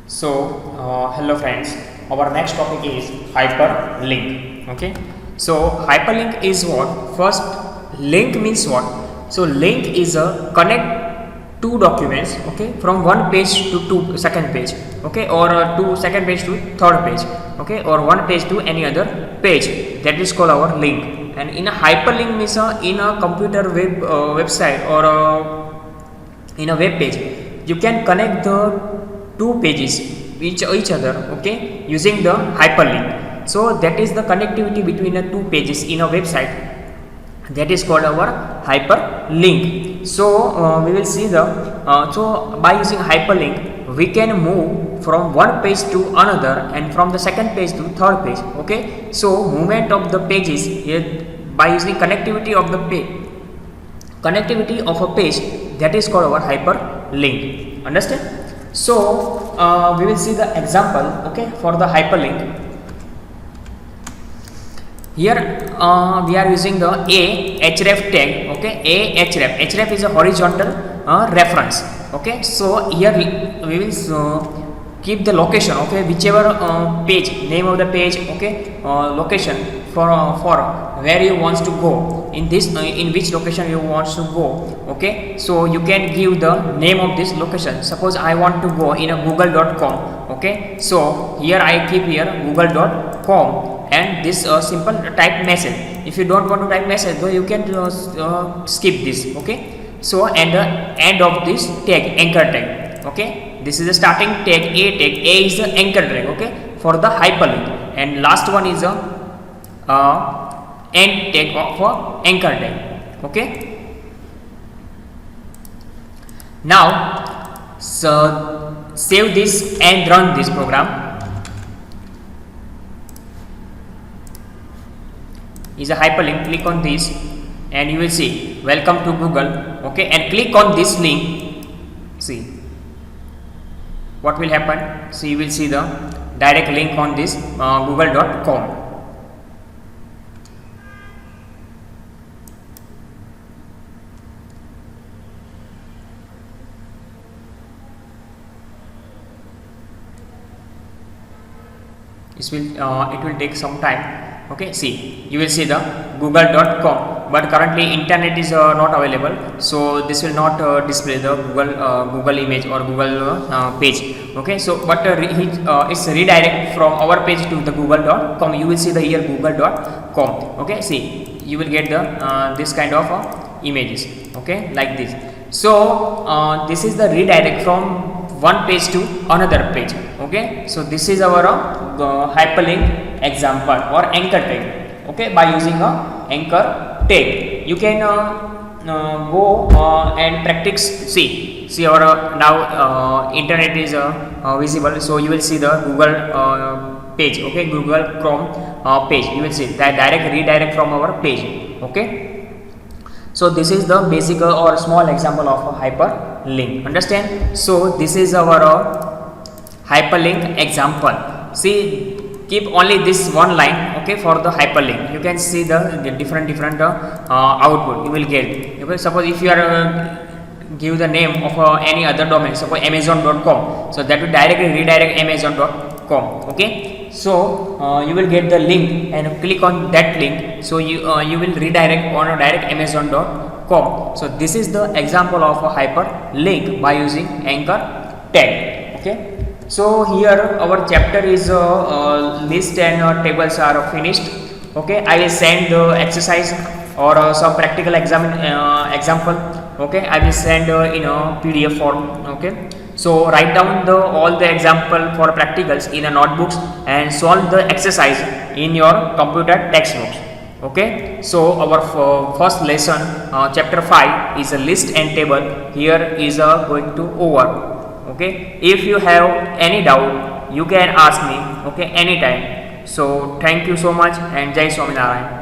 So, hello friends. Our next topic is hyperlink. Okay. So, hyperlink is what? First, link means what? So, link is a connect two documents. Okay, from one page to second page. Okay, or to second page to third page. Okay, or one page to any other page. That is called our link. And in a hyperlink means in a computer website or in a web page, you can connect the two pages each other, okay, using the hyperlink. So that is the connectivity between the two pages in a website, that is called our hyperlink. So we will see the so by using hyperlink we can move from one page to another and from the second page to third page. Okay, so movement of the pages here by using connectivity of the connectivity of a page, that is called our hyperlink. Understand? So we will see the example, okay, for the hyperlink. Here we are using the href tag, okay, href is a horizontal reference, okay. So here we will keep the location, okay, whichever page, name of the page, okay, location for where you want to go, in this in which location you want to go, okay. So you can give the name of this location. Suppose I want to go in a google.com, okay. So here I keep here google.com and this simple type message. If you don't want to type message, though, you can skip this, okay. So and the end of this tag, anchor tag, okay. This is the starting tag, a is the anchor tag, okay, for the hyperlink, and last one is a end tag for anchor tag, okay. Now so save this and run this program. Is a hyperlink. Click on this and you will see welcome to Google, okay, and click on this link. See what will happen. So you will see the direct link on this google.com. It will take some time. Okay, see, you will see the google.com, but currently internet is not available, so this will not display the Google image or Google page, okay. So but it's redirect from our page to the google.com. You will see the here google.com, okay. See, you will get the this kind of images, okay, like this. So this is the redirect from one page to another page, okay. So this is our hyperlink example or anchor tag, okay. By using a anchor tag you can go and practice. See our now internet is visible, so you will see the Google page, okay, Google Chrome page. You will see that redirect from our page, okay. So this is the basic or small example of a hyperlink. Understand? So this is our hyperlink example. See, keep only this one line, okay, for the hyperlink. You can see the different output you will get. Okay, suppose if you are give the name of any other domain, suppose amazon.com, so that will directly redirect amazon.com, okay. So you will get the link and click on that link, so you will redirect on a direct amazon.com. So this is the example of a hyperlink by using anchor tag, okay. So here our chapter is list and tables are finished, okay. I will send the exercise or some practical example, okay. I will send in a PDF form, okay. So write down all the example for practicals in a notebooks and solve the exercise in your computer textbooks, okay. So our first lesson, chapter 5, is a list and table. Here is going to over, okay. If you have any doubt, you can ask me, okay, anytime. So thank you so much and Jai Swaminarayan.